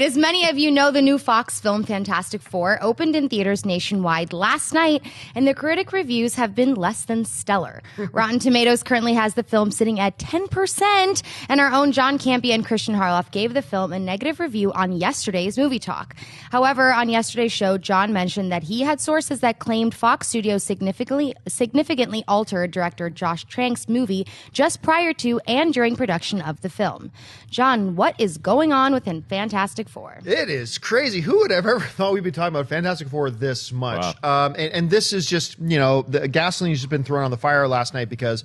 As many of you know, the new Fox film Fantastic Four opened in theaters nationwide last night, and the critic reviews have been less than stellar. Rotten Tomatoes currently has the film sitting at 10%, and our own John Campea and Kristian Harloff gave the film a negative review on yesterday's Movie Talk. However, on yesterday's show, John mentioned that he had sources that claimed Fox Studios significantly altered director Josh Trank's movie just prior to and during production of the film. John, what is going on with Fantastic Four? It is crazy. Who would have ever thought we'd be talking about Fantastic Four this much? Wow. And this is just, the gasoline has just been thrown on the fire last night because,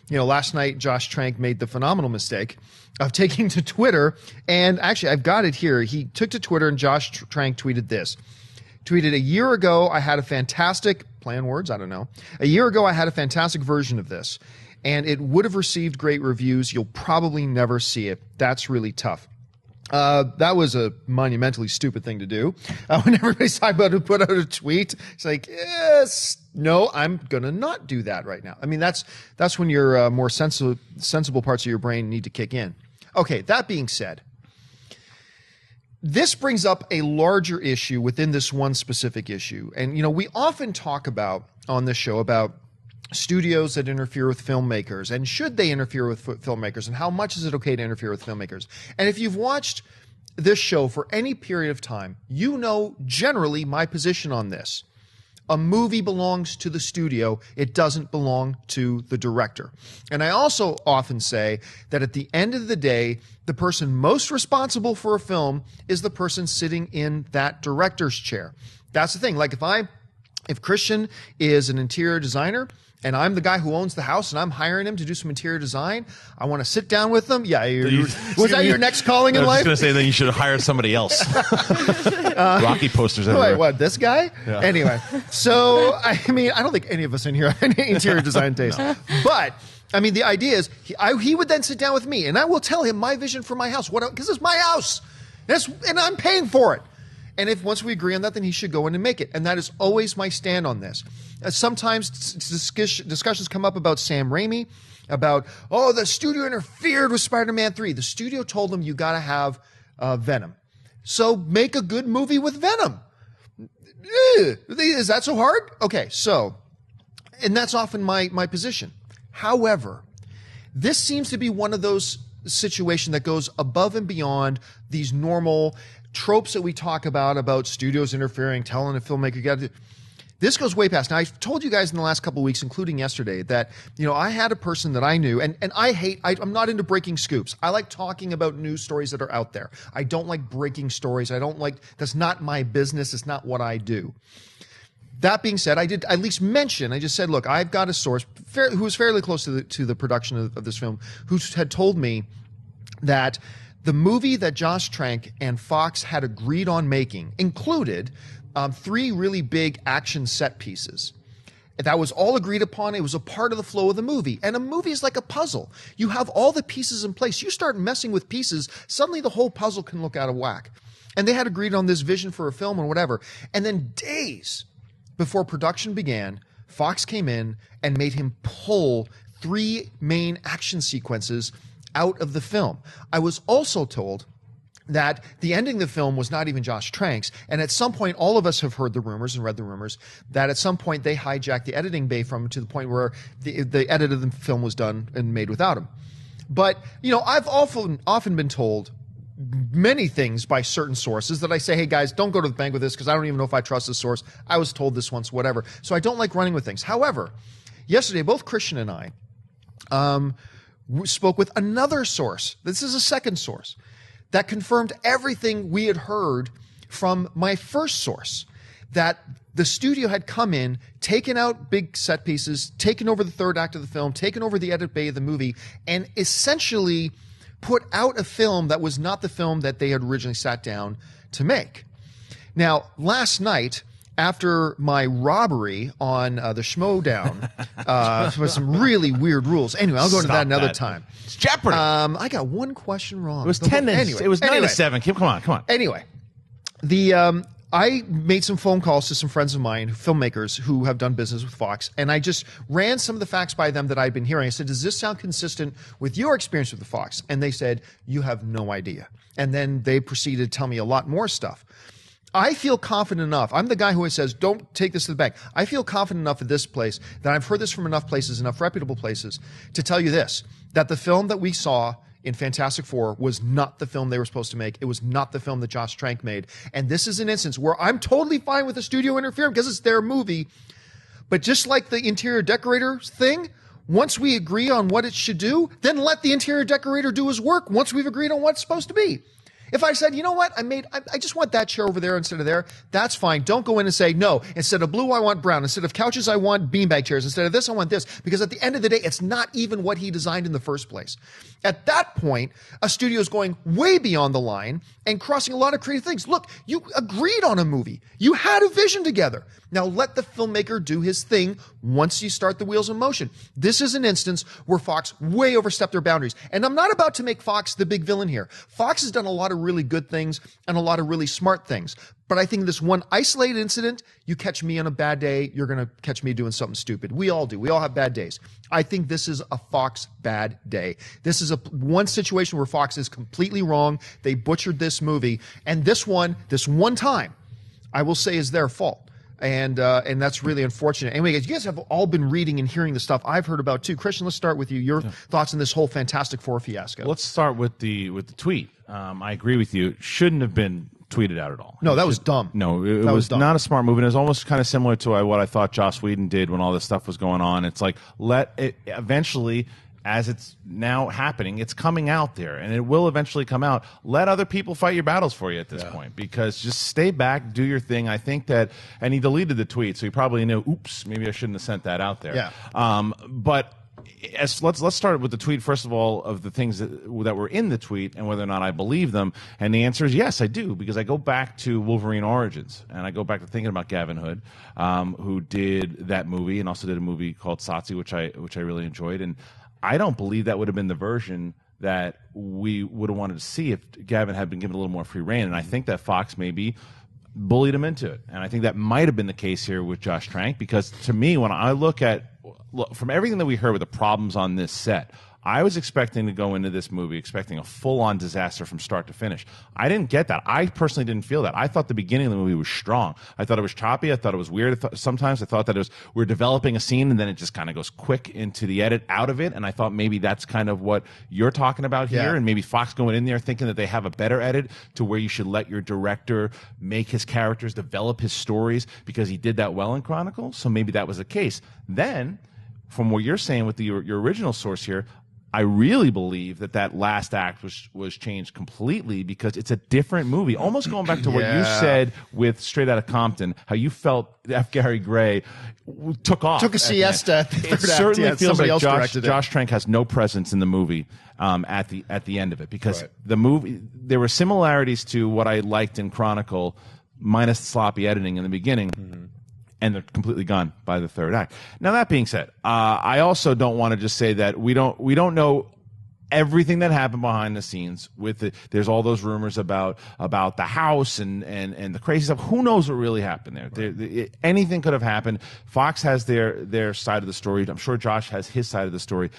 last night Josh Trank made the phenomenal mistake of taking to Twitter. And actually, I've got it here. He took to Twitter and Josh Trank tweeted this. Tweeted, a year ago, I had a fantastic, play on words, I don't know. A year ago, I had a fantastic version of this. And it would have received great reviews. You'll probably never see it. That's really tough. That was a monumentally stupid thing to do. When everybody's talking about to put out a tweet, it's like, yes, no, I'm going to not do that right now. I mean, that's when your more sensible parts of your brain need to kick in. Okay, that being said, this brings up a larger issue within this one specific issue. And, we often talk about on this show about studios that interfere with filmmakers, and should they interfere with filmmakers, and how much is it okay to interfere with filmmakers? And if you've watched this show for any period of time, you know generally my position on this. A movie belongs to the studio. It doesn't belong to the director. And I also often say that at the end of the day, the person most responsible for a film is the person sitting in that director's chair. That's the thing. Like if Kristian is an interior designer, and I'm the guy who owns the house, and I'm hiring him to do some interior design, I want to sit down with them. Yeah, was that your next calling in life? I was just going to say that you should have hired somebody else. Rocky posters everywhere. Wait, what, this guy? Yeah. Anyway, so, I don't think any of us in here have any interior design taste. But, the idea is, he would then sit down with me, and I will tell him my vision for my house, because it's my house, and I'm paying for it. And if once we agree on that, then he should go in and make it. And that is always my stand on this. Sometimes discussions come up about Sam Raimi, about, the studio interfered with Spider-Man 3. The studio told them you got to have Venom. So make a good movie with Venom. Is that so hard? Okay, and that's often my position. However, this seems to be one of those situations that goes above and beyond these normal tropes that we talk about studios interfering, telling a filmmaker you got to do. This goes way past. Now, I've told you guys in the last couple of weeks, including yesterday, that I had a person that I knew, and I'm not into breaking scoops. I like talking about news stories that are out there. I don't like breaking stories. That's not my business. It's not what I do. That being said, I did at least mention, I just said, look, I've got a source who was fairly close to the production of this film, who had told me that the movie that Josh Trank and Fox had agreed on making included 3 really big action set pieces. That was all agreed upon. It was a part of the flow of the movie. And a movie is like a puzzle. You have all the pieces in place. You start messing with pieces, suddenly the whole puzzle can look out of whack. And they had agreed on this vision for a film or whatever. And then days before production began, Fox came in and made him pull 3 main action sequences out of the film. I was also told that the ending of the film was not even Josh Trank's, and at some point, all of us have heard the rumors and read the rumors that at some point they hijacked the editing bay from him to the point where the edit of the film was done and made without him. But, I've often been told many things by certain sources that I say, hey guys, don't go to the bank with this because I don't even know if I trust this source. I was told this once, whatever. So I don't like running with things. However, yesterday, both Kristian and I spoke with another source. This is a second source that confirmed everything we had heard from my first source, that the studio had come in, taken out big set pieces, taken over the third act of the film, taken over the edit bay of the movie, and essentially put out a film that was not the film that they had originally sat down to make. Now, last night, after my robbery on the Schmodown, with some really weird rules. Anyway, I'll go into that another time. It's Jeopardy. I got one question wrong. It was 10 to, anyway, it was 9 to 7. Come on. Anyway, I made some phone calls to some friends of mine, filmmakers who have done business with Fox, and I just ran some of the facts by them that I'd been hearing. I said, does this sound consistent with your experience with the Fox? And they said, you have no idea. And then they proceeded to tell me a lot more stuff. I feel confident enough. I'm the guy who always says, don't take this to the bank. I feel confident enough at this place that I've heard this from enough places, enough reputable places, to tell you this, that the film that we saw in Fantastic Four was not the film they were supposed to make. It was not the film that Josh Trank made. And this is an instance where I'm totally fine with the studio interfering because it's their movie. But just like the interior decorator thing, once we agree on what it should do, then let the interior decorator do his work once we've agreed on what it's supposed to be. If I said, you know what, I just want that chair over there instead of there, that's fine. Don't go in and say, no, instead of blue, I want brown. Instead of couches, I want beanbag chairs. Instead of this, I want this. Because at the end of the day, it's not even what he designed in the first place. At that point, a studio is going way beyond the line and crossing a lot of creative things. Look, you agreed on a movie. You had a vision together. Now let the filmmaker do his thing once you start the wheels in motion. This is an instance where Fox way overstepped their boundaries. And I'm not about to make Fox the big villain here. Fox has done a lot of really good things and a lot of really smart things. But I think this one isolated incident, you catch me on a bad day, you're going to catch me doing something stupid. We all do. We all have bad days. I think this is a Fox bad day. This is one situation where Fox is completely wrong. They butchered this movie. And this one time, I will say is their fault. And that's really unfortunate. Anyway, you guys have all been reading and hearing the stuff I've heard about too. Kristian, let's start with you. Your thoughts on this whole Fantastic Four fiasco. Let's start with the tweet. I agree with you. It shouldn't have been tweeted out at all. No, that was dumb. No, it was not a smart move, and it was almost kind of similar to what I thought Joss Whedon did when all this stuff was going on. It's like, let it eventually, as it's now happening, it's coming out there, and it will eventually come out. Let other people fight your battles for you at this point, because just stay back, do your thing. I think that, and he deleted the tweet, so he probably knew, oops, maybe I shouldn't have sent that out there. Yeah. But let's start with the tweet, first of all, of the things that were in the tweet and whether or not I believe them. And the answer is yes, I do, because I go back to Wolverine Origins, and I go back to thinking about Gavin Hood, who did that movie and also did a movie called Satsi, which I really enjoyed. And I don't believe that would have been the version that we would have wanted to see if Gavin had been given a little more free reign. And I think that Fox maybe bullied him into it. And I think that might have been the case here with Josh Trank, because to me, when I look from everything that we heard with the problems on this set, I was expecting to go into this movie expecting a full-on disaster from start to finish. I didn't get that. I personally didn't feel that. I thought the beginning of the movie was strong. I thought it was choppy. I thought it was weird. Sometimes I thought that we're developing a scene and then it just kind of goes quick into the edit out of it. And I thought maybe that's kind of what you're talking about here. And maybe Fox going in there thinking that they have a better edit to where you should let your director make his characters, develop his stories, because he did that well in Chronicle. So maybe that was the case. Then, from what you're saying with your original source here, I really believe that last act was changed completely, because it's a different movie. Almost going back to what you said with Straight Outta Compton, how you felt F. Gary Gray took off. Took a siesta. It certainly feels like Josh Trank has no presence in the movie at the end of it, because the movie, there were similarities to what I liked in Chronicle, minus the sloppy editing in the beginning. Mm-hmm. And they're completely gone by the third act. Now, that being said, I also don't want to just say that we don't know everything that happened behind the scenes. There's all those rumors about the house and the crazy stuff. Who knows what really happened there? Anything could have happened. Fox has their side of the story. I'm sure Josh has his side of the story.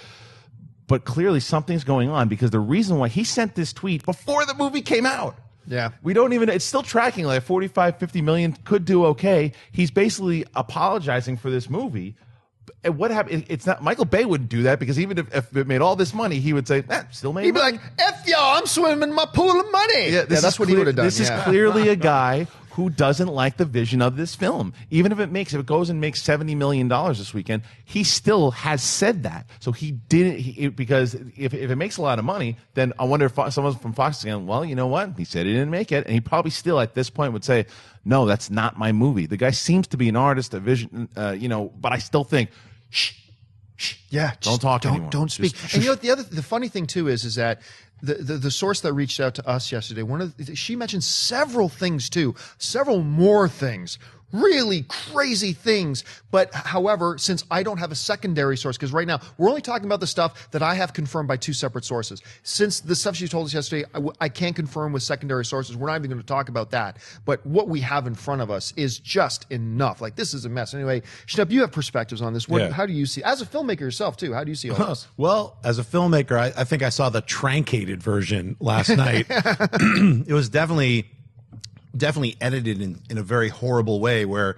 But clearly something's going on, because the reason why he sent this tweet before the movie came out. Yeah. We don't even, it's still tracking like 45, 50 million, could do okay. He's basically apologizing for this movie. And what happened? It's not, Michael Bay wouldn't do that, because even if it made all this money, he would say, still made money. He'd be like, F y'all, I'm swimming in my pool of money. Yeah, that's what he would have done. This is clearly a guy who doesn't like the vision of this film. Even if it goes and makes $70 million this weekend, he still has said that. So he didn't, because if it makes a lot of money, then I wonder if someone from Fox is going, well, you know what? He said he didn't make it. And he probably still at this point would say, no, that's not my movie. The guy seems to be an artist, a vision, but I still think, shh. Yeah, don't talk anymore. Don't speak. And the funny thing too is that the source that reached out to us yesterday, she mentioned several things too, several more things really crazy things. But however, since I don't have a secondary source, because right now we're only talking about the stuff that I have confirmed by 2 separate sources. Since the stuff she told us yesterday, I can't confirm with secondary sources. We're not even going to talk about that. But what we have in front of us is just enough. Like, this is a mess. Anyway, Schnepp, you have perspectives on this. How do you see, as a filmmaker yourself too, how do you see all this? Well, as a filmmaker, I think I saw the trancated version last night. It was definitely edited in a very horrible way, where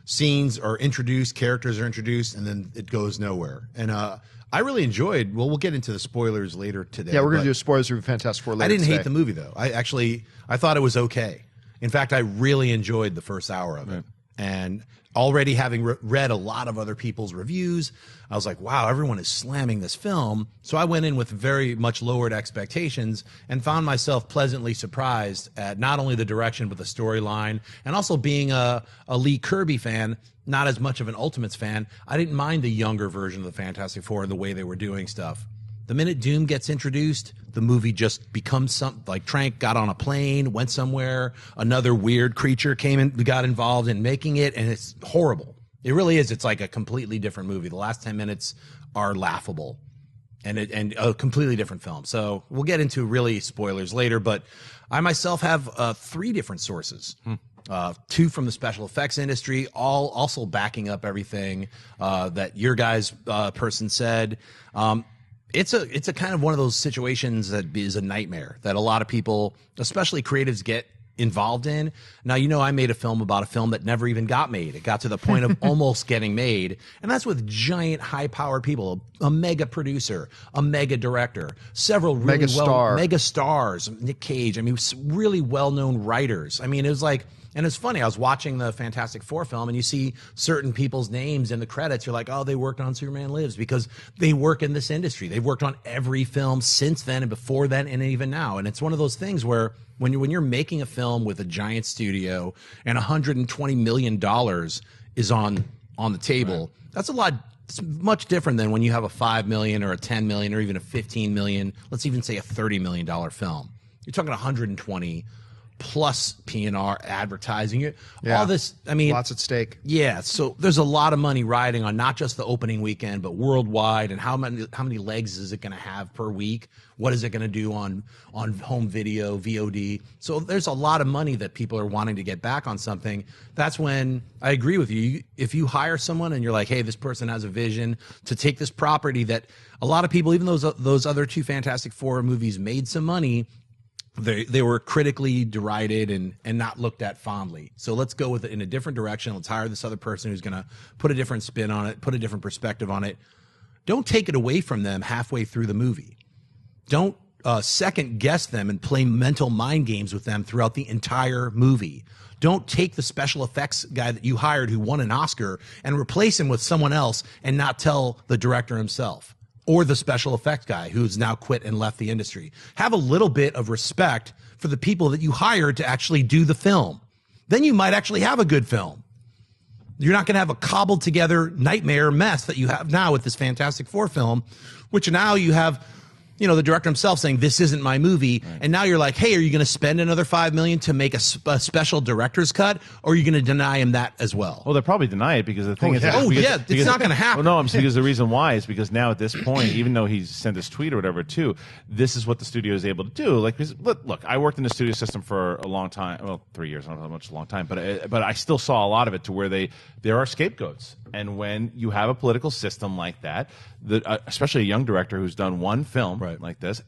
scenes are introduced, characters are introduced, and then it goes nowhere. And I really enjoyed. Well, we'll get into the spoilers later today. Yeah, we're going to do spoilers for Fantastic Four later. I didn't today. hate the movie though. I thought it was okay. In fact, I really enjoyed the first hour of it. And already having read a lot of other people's reviews, I was like, wow, everyone is slamming this film. So I went in with very much lowered expectations and found myself pleasantly surprised at not only the direction, but the storyline. And also, being a Lee Kirby fan, not as much of an Ultimates fan, I didn't mind the younger version of the Fantastic Four and the way they were doing stuff. The minute Doom gets introduced, the movie just becomes something like Trank got on a plane, went somewhere, another weird creature came and got involved in making it, and it's horrible. It really is. It's like a completely different movie. The last 10 minutes are laughable, and a completely different film. So we'll get into really spoilers later, but I myself have 3 different sources. 2 from the special effects industry, all also backing up everything that your guys' person said. It's a kind of one of those situations that is a nightmare that a lot of people, especially creatives, get involved in. Now, I made a film about a film that never even got made. It got to the point of almost getting made, and that's with giant, high-powered people, a mega producer, a mega director, several really mega stars, Nick Cage. I mean, really well-known writers. I mean, it was like. And it's funny, I was watching the Fantastic Four film, and you see certain people's names in the credits. You're like, oh, they worked on Superman Lives, because they work in this industry. They've worked on every film since then and before then and even now. And it's one of those things where when you're making a film with a giant studio and $120 million is on the table, that's a lot. It's much different than when you have a $5 million or a $10 million or even a $15 million, let's even say a $30 million film. You're talking 120 plus P&R, advertising, all this. I mean, lots at stake. Yeah, so there's a lot of money riding on not just the opening weekend, but worldwide. And how many legs is it going to have per week? What is it going to do on home video, VOD? So there's a lot of money that people are wanting to get back on something. That's when I agree with you. If you hire someone and you're like, hey, this person has a vision to take this property that a lot of people, even those other 2 Fantastic Four movies made some money, they were critically derided and not looked at fondly. So let's go with it in a different direction. Let's hire this other person who's going to put a different spin on it, put a different perspective on it. Don't take it away from them halfway through the movie. Don't second guess them and play mental mind games with them throughout the entire movie. Don't take the special effects guy that you hired who won an Oscar and replace him with someone else and not tell the director himself. Or the special effects guy who's now quit and left the industry. Have a little bit of respect for the people that you hired to actually do the film. Then you might actually have a good film. You're not going to have a cobbled together nightmare mess that you have now with this Fantastic Four film, which now you have, the director himself saying, this isn't my movie. Right. And now you're like, hey, are you going to spend another $5 million to make a special director's cut? Or are you going to deny him that as well? Well, they'll probably deny it because the thing is... it's not going to happen. Well, no, because the reason why is because now at this point, even though he sent this tweet or whatever too, this is what the studio is able to do. Like, look, I worked in the studio system for a long time. Well, 3 years, I don't know how much a long time, but I still saw a lot of it to where there are scapegoats. And when you have a political system like that, especially a young director who's done one film like this,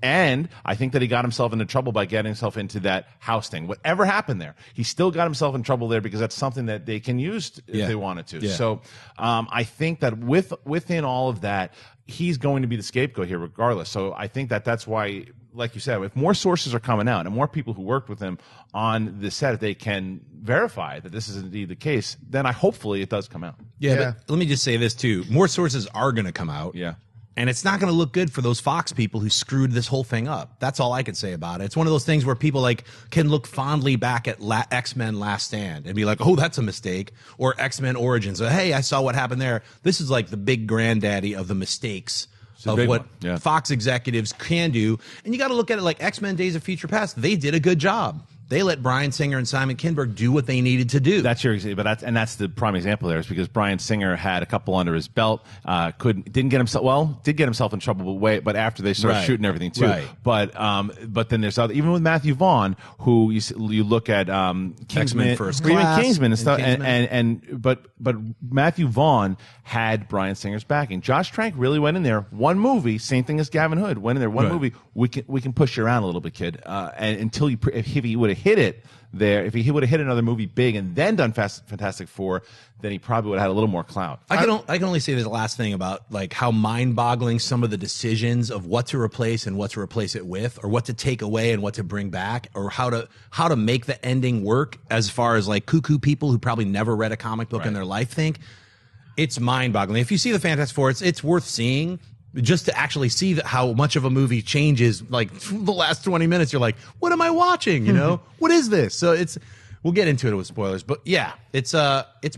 and I think that he got himself into trouble by getting himself into that house thing. Whatever happened there, he still got himself in trouble there because that's something that they can use if they wanted to. Yeah. So I think that within all of that, he's going to be the scapegoat here regardless. So I think that that's why, like you said, if more sources are coming out and more people who worked with him on the set, if they can verify that this is indeed the case, then hopefully it does come out. Yeah, but let me just say this too. More sources are going to come out. Yeah. And it's not going to look good for those Fox people who screwed this whole thing up. That's all I could say about it. It's one of those things where people can look fondly back at X-Men Last Stand and be like, oh, that's a mistake. Or X-Men Origins. Or, hey, I saw what happened there. This is like the big granddaddy of the mistakes of what Fox executives can do. And you got to look at it like X-Men Days of Future Past. They did a good job. They let Bryan Singer and Simon Kinberg do what they needed to do. That's that's the prime example there, is because Bryan Singer had a couple under his belt, did get himself in trouble, but after they started shooting everything too. Right. But then there's other, even with Matthew Vaughn, who you look at Kingsman, First or even Class, Kingsman and stuff, Kingsman. but Matthew Vaughn had Bryan Singer's backing. Josh Trank really went in there, one movie, same thing as Gavin Hood, went in there, one movie, we can push you around a little bit, kid, and until if he would have hit it there, if he would have hit another movie big and then done Fantastic Four, then he probably would have had a little more clout. I can only say the last thing about like how mind-boggling some of the decisions of what to replace and what to replace it with, or what to take away and what to bring back, or how to make the ending work, as far as like cuckoo people who probably never read a comic book in their life think. It's mind-boggling. If you see the Fantastic Four, it's worth seeing. Just to actually see how much of a movie changes, like the last 20 minutes, you're like, what am I watching? You know, what is this? So we'll get into it with spoilers, but yeah, it's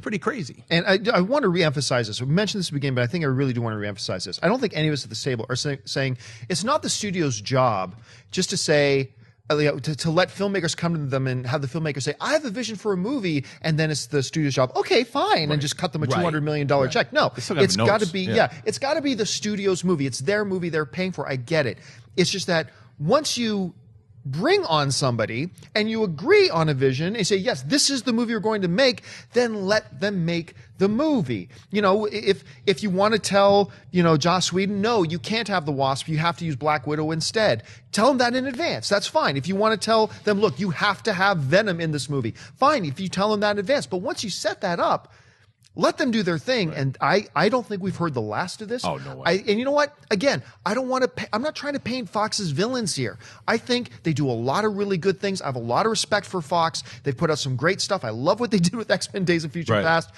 pretty crazy. And I want to reemphasize this. We mentioned this at the beginning, but I think I really do want to reemphasize this. I don't think any of us at the table are saying it's not the studio's job just to say, to let filmmakers come to them and have the filmmaker say, I have a vision for a movie, and then it's the studio's job. Okay, fine, and just cut them a $200 million check. No, it's got to be it's got to be the studio's movie. It's their movie they're paying for. I get it. It's just that once you bring on somebody and you agree on a vision and say, yes, this is the movie you're going to make, then let them make the movie. You know, if you want to tell, Joss Whedon, no, you can't have the Wasp, you have to use Black Widow instead. Tell them that in advance. That's fine. If you want to tell them, look, you have to have Venom in this movie, fine, if you tell them that in advance. But once you set that up, let them do their thing, and I don't think we've heard the last of this. Oh, no way. And you know what? Again, I'm not trying to paint Fox as villains here. I think they do a lot of really good things. I have a lot of respect for Fox. They've put out some great stuff. I love what they did with X-Men Days of Future Past.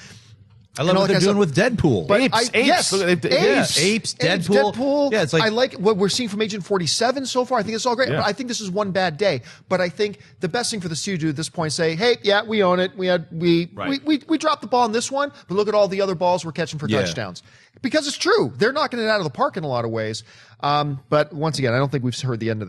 I love what they're doing with Deadpool. But Apes. Yes, Apes, Deadpool. Yeah, it's like, I like what we're seeing from Agent 47 so far. I think it's all great. Yeah. But I think this is one bad day. But I think the best thing for the studio at this point, say, hey, yeah, we own it. We dropped the ball on this one, but look at all the other balls we're catching for touchdowns. Because it's true. They're knocking it out of the park in a lot of ways. But once again, I don't think we've heard the end of this.